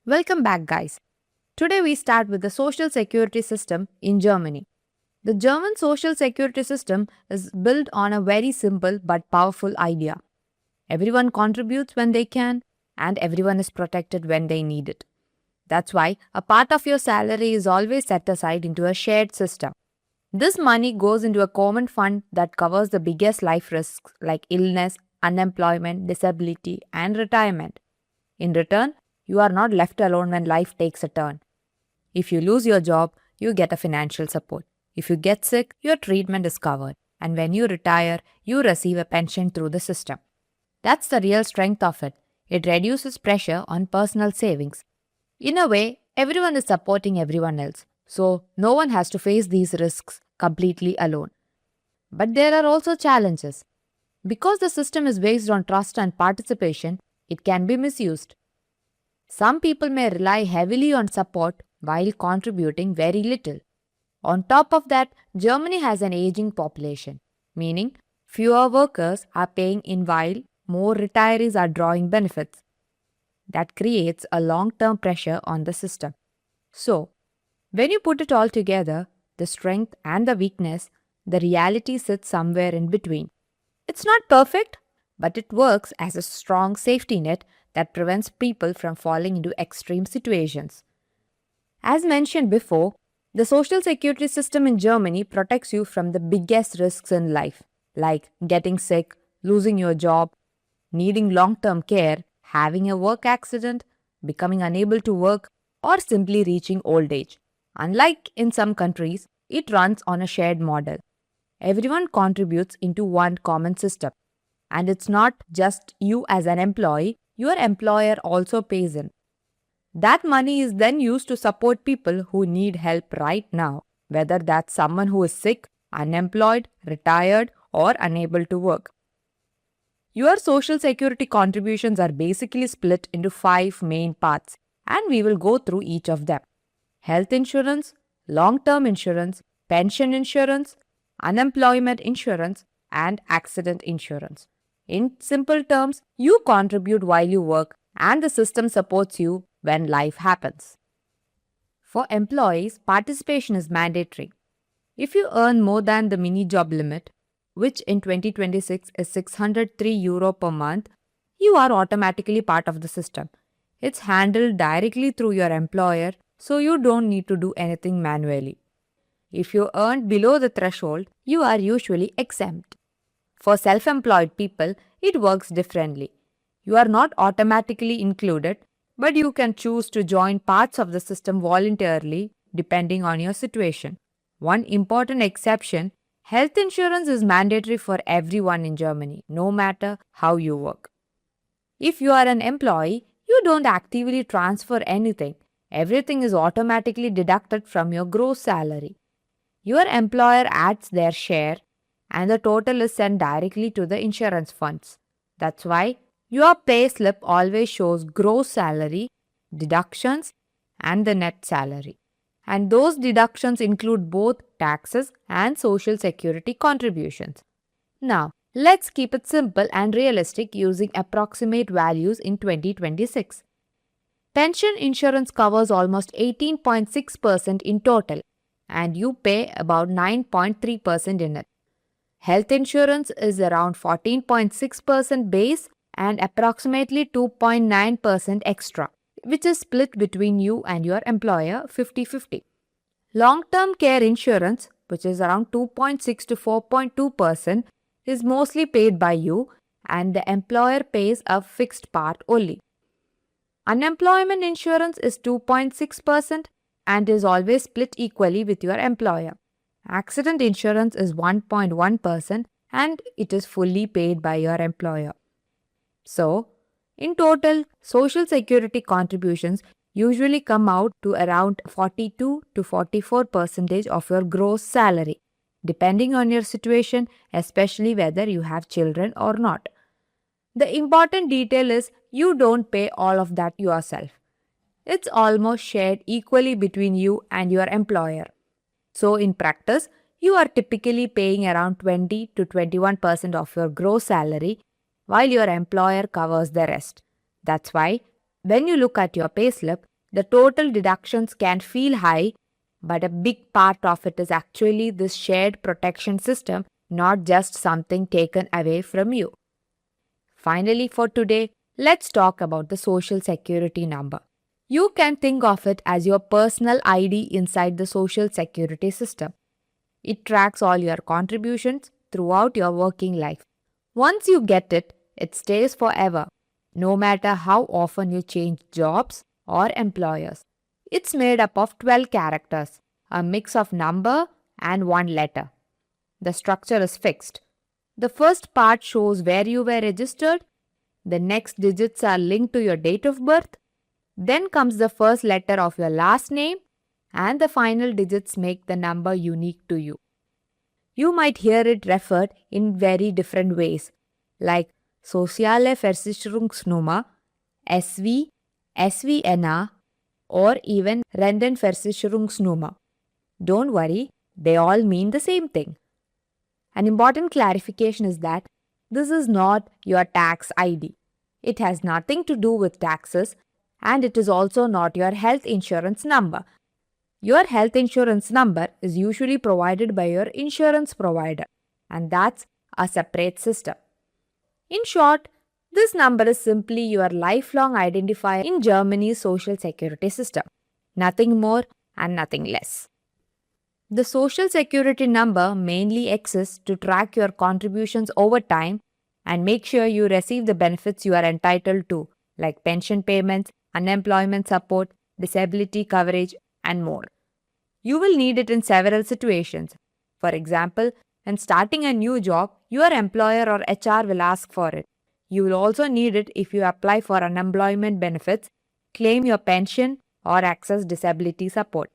Welcome back, guys. Today we start with the social security system in Germany. The German social security system is built on a very simple but powerful idea. Everyone contributes when they can, and everyone is protected when they need it. That's why a part of your salary is always set aside into a shared system. This money goes into a common fund that covers the biggest life risks like illness, unemployment, disability, and retirement. In return, you are not left alone when life takes a turn. If you lose your job, you get a financial support. If you get sick, your treatment is covered. And when you retire, you receive a pension through the system. That's the real strength of it. It reduces pressure on personal savings. In a way, everyone is supporting everyone else. So, no one has to face these risks completely alone. But there are also challenges. Because the system is based on trust and participation, it can be misused. Some people may rely heavily on support while contributing very little. On top of that, Germany has an aging population, meaning fewer workers are paying in while more retirees are drawing benefits. That creates a long term pressure on the system. So, when you put it all together, the strength and the weakness, the reality sits somewhere in between. It's not perfect, but it works as a strong safety net that prevents people from falling into extreme situations. As mentioned before, the social security system in Germany protects you from the biggest risks in life, like getting sick, losing your job, needing long term care, having a work accident, becoming unable to work, or simply reaching old age. Unlike in some countries, it runs on a shared model. Everyone contributes into one common system. And it's not just you as an employee, your employer also pays in. That money is then used to support people who need help right now, whether that's someone who is sick, unemployed, retired, or unable to work. Your social security contributions are basically split into five main parts, and we will go through each of them: health insurance, long term insurance, pension insurance, unemployment insurance, and accident insurance. In simple terms, you contribute while you work, and the system supports you when life happens. For employees, participation is mandatory. If you earn more than the mini job limit, which in 2026 is €603 per month, you are automatically part of the system. It's handled directly through your employer, so you don't need to do anything manually. If you earn below the threshold, you are usually exempt. For self employed people, it works differently. You are not automatically included, but you can choose to join parts of the system voluntarily depending on your situation. One important exception: health insurance is mandatory for everyone in Germany, no matter how you work. If you are an employee, you don't actively transfer anything. Everything is automatically deducted from your gross salary. Your employer adds their share, and the total is sent directly to the insurance funds. That's why your pay slip always shows gross salary, deductions, and the net salary. And those deductions include both taxes and social security contributions. Now, let's keep it simple and realistic using approximate values in 2026. Pension insurance covers almost 18.6% in total, and you pay about 9.3% in it. Health insurance is around 14.6% base and approximately 2.9% extra, which is split between you and your employer 50-50. Long term care insurance, which is around 2.6 to 4.2%, is mostly paid by you, and the employer pays a fixed part only. Unemployment insurance is 2.6% and is always split equally with your employer. Accident insurance is 1.1% and it is fully paid by your employer. So, in total, social security contributions usually come out to around 42 to 44% of your gross salary, depending on your situation, especially whether you have children or not. The important detail is you don't pay all of that yourself. It's almost shared equally between you and your employer. So, in practice, you are typically paying around 20 to 21% of your gross salary, while your employer covers the rest. That's why, when you look at your payslip, The total deductions can feel high, but a big part of it is actually this shared protection system, not just something taken away from you. Finally, for today, let's talk about the Social Security number. You can think of it as your personal ID inside the Social Security system. It tracks all your contributions throughout your working life. Once you get it, it stays forever, no matter how often you change jobs or employers. It's made up of 12 characters, a mix of number and one letter. The structure is fixed. The first part shows where you were registered, the next digits are linked to your date of birth, then comes the first letter of your last name, and the final digits make the number unique to you. You might hear it referred in very different ways, like Sozialversicherungsnummer, SV, SVNR, or even Rentenversicherungsnummer. Don't worry, they all mean the same thing. An important clarification is that this is not your tax ID. It has nothing to do with taxes, and it is also not your health insurance number. Your health insurance number is usually provided by your insurance provider, and that's a separate system. In short, this number is simply your lifelong identifier in Germany's social security system. Nothing more and nothing less. The social security number mainly exists to track your contributions over time and make sure you receive the benefits you are entitled to, like pension payments, unemployment support, disability coverage, and more. You will need it in several situations. For example, when starting a new job, your employer or HR will ask for it. You will also need it if you apply for unemployment benefits, claim your pension, or access disability support.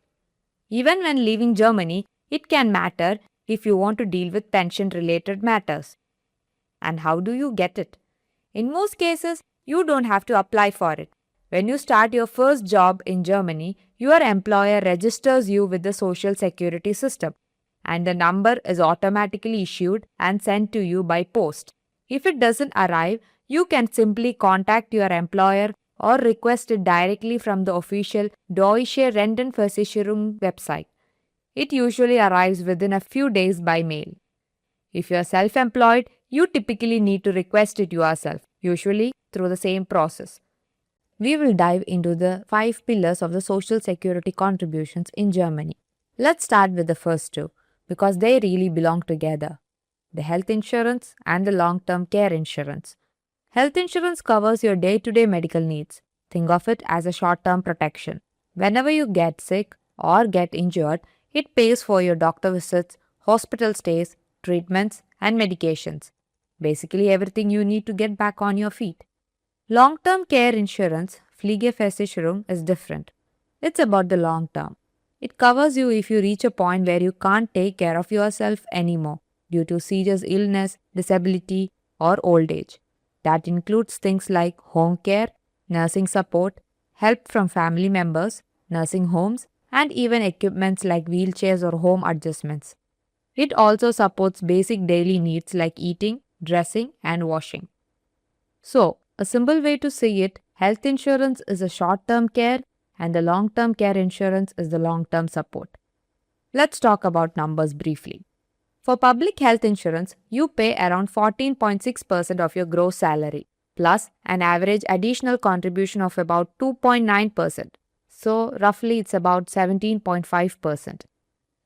Even when leaving Germany, it can matter if you want to deal with pension-related matters. And how do you get it? In most cases, you don't have to apply for it. When you start your first job in Germany, your employer registers you with the social security system, and the number is automatically issued and sent to you by post. If it doesn't arrive, you can simply contact your employer or request it directly from the official Deutsche Rentenversicherung website. It usually arrives within a few days by mail. If you are self-employed, you typically need to request it yourself, usually through the same process. We will dive into the 5 pillars of the social security contributions in Germany. Let's start with the first two, because they really belong together: the health insurance and the long-term care insurance. Health insurance covers your day-to-day medical needs. Think of it as a short-term protection. Whenever you get sick or get injured, it pays for your doctor visits, hospital stays, treatments, and medications. Basically everything you need to get back on your feet. Long-term care insurance, Pflegeversicherung, is different. It's about the long term. It covers you if you reach a point where you can't take care of yourself anymore due to serious illness, disability, or old age. That includes things like home care, nursing support, help from family members, nursing homes, and even equipments like wheelchairs or home adjustments. It also supports basic daily needs like eating, dressing, and washing. So, a simple way to see it, health insurance is a short-term care and the long-term care insurance is the long-term support. Let's talk about numbers briefly. For public health insurance, you pay around 14.6% of your gross salary, plus an average additional contribution of about 2.9%. So, roughly it's about 17.5%.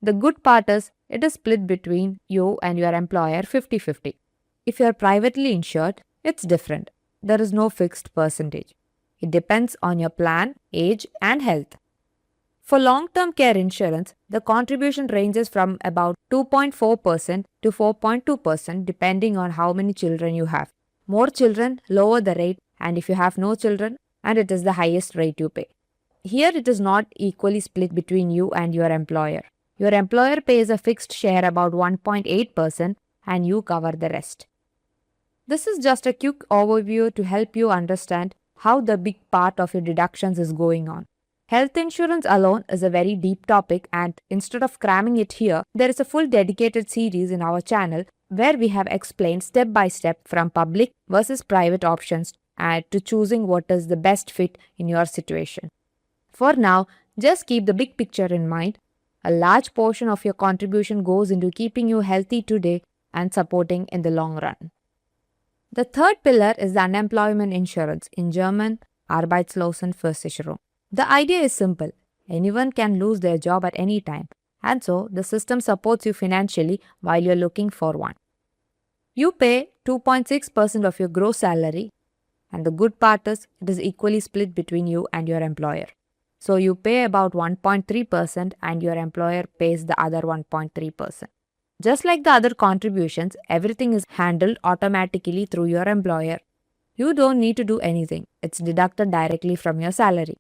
The good part is, it is split between you and your employer 50-50. If you are privately insured, it's different. There is no fixed percentage. It depends on your plan, age, and health. For long-term care insurance, the contribution ranges from about 2.4% to 4.2% depending on how many children you have. More children, lower the rate, and if you have no children, and it is the highest rate you pay. Here it is not equally split between you and your employer. Your employer pays a fixed share about 1.8% and you cover the rest. This is just a quick overview to help you understand how the big part of your deductions is going on. Health insurance alone is a very deep topic, and instead of cramming it here, there is a full dedicated series in our channel where we have explained step by step from public versus private options and to choosing what is the best fit in your situation. For now, just keep the big picture in mind. A large portion of your contribution goes into keeping you healthy today and supporting in the long run. The third pillar is the unemployment insurance, in German Arbeitslosenversicherung. The idea is simple. Anyone can lose their job at any time, and so the system supports you financially while you're looking for one. You pay 2.6% of your gross salary, and the good part is it is equally split between you and your employer. So you pay about 1.3% and your employer pays the other 1.3%. Just like the other contributions, everything is handled automatically through your employer. You don't need to do anything, it's deducted directly from your salary.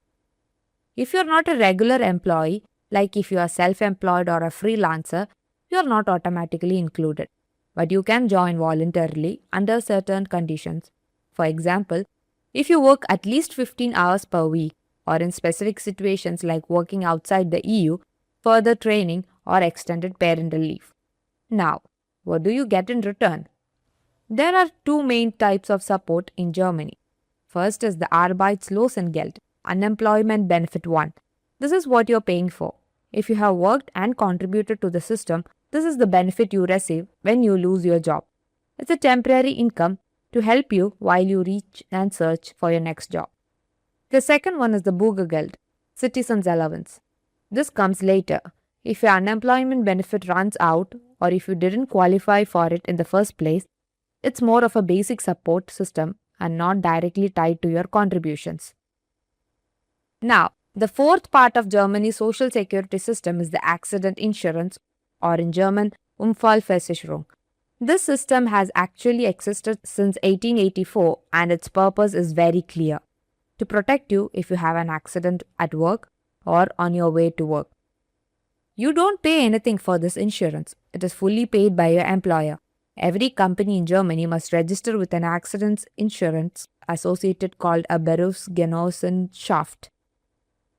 If you're not a regular employee, like if you are self-employed or a freelancer, you're not automatically included. But you can join voluntarily under certain conditions. For example, if you work at least 15 hours per week, or in specific situations like working outside the EU, further training, or extended parental leave. Now, what do you get in return? There are two main types of support in Germany. First is the Arbeitslosengeld, unemployment benefit 1. This is what you're paying for. If you have worked and contributed to the system, this is the benefit you receive when you lose your job. It's a temporary income to help you while you reach and search for your next job. The second one is the Bürgergeld, citizen's allowance. This comes later. If your unemployment benefit runs out or if you didn't qualify for it in the first place, it's more of a basic support system and not directly tied to your contributions. Now, the fourth part of Germany's social security system is the accident insurance, or in German, Unfallversicherung. This system has actually existed since 1884 and its purpose is very clear: to protect you if you have an accident at work or on your way to work. You don't pay anything for this insurance. It is fully paid by your employer. Every company in Germany must register with an accident insurance associated called a Berufsgenossenschaft.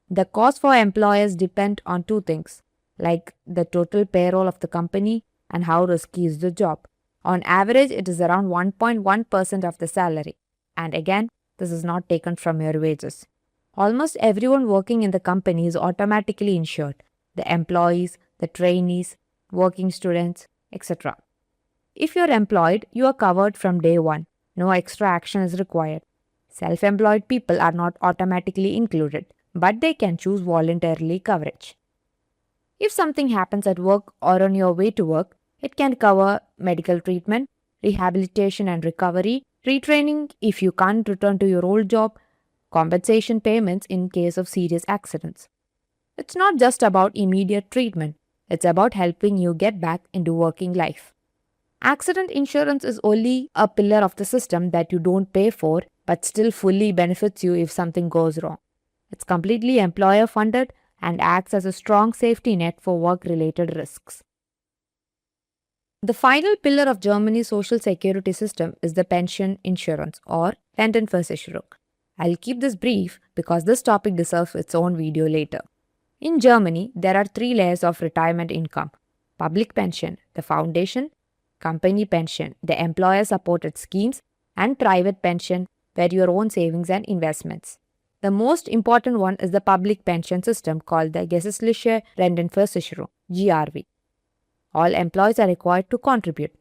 The cost for employers depend on two things, like the total payroll of the company and how risky is the job. On average, it is around 1.1% of the salary. And again, this is not taken from your wages. Almost everyone working in the company is automatically insured: the employees, the trainees, working students, etc. If you're employed, you are covered from day one. No extra action is required. Self-employed people are not automatically included, but they can choose voluntarily coverage. If something happens at work or on your way to work, it can cover medical treatment, rehabilitation and recovery, retraining if you can't return to your old job, compensation payments in case of serious accidents. It's not just about immediate treatment, it's about helping you get back into working life. Accident insurance is only a pillar of the system that you don't pay for but still fully benefits you if something goes wrong. It's completely employer funded and acts as a strong safety net for work-related risks. The final pillar of Germany's social security system is the pension insurance, or Rentenversicherung. I'll keep this brief because this topic deserves its own video later. In Germany, there are three layers of retirement income: public pension, the foundation; company pension, the employer-supported schemes; and private pension, where your own savings and investments. The most important one is the public pension system called the Gesetzliche Rentenversicherung, GRV. All employees are required to contribute.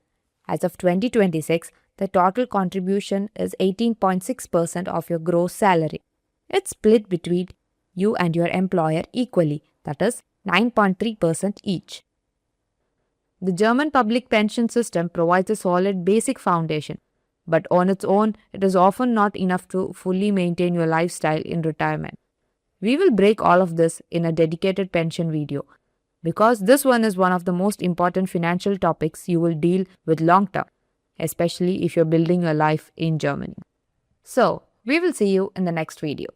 As of 2026, the total contribution is 18.6% of your gross salary. It's split between you and your employer equally, that is 9.3% each. The German public pension system provides a solid basic foundation, but on its own, it is often not enough to fully maintain your lifestyle in retirement. We will break all of this in a dedicated pension video, because this one is one of the most important financial topics you will deal with long term, especially if you're building your life in Germany. So, we will see you in the next video.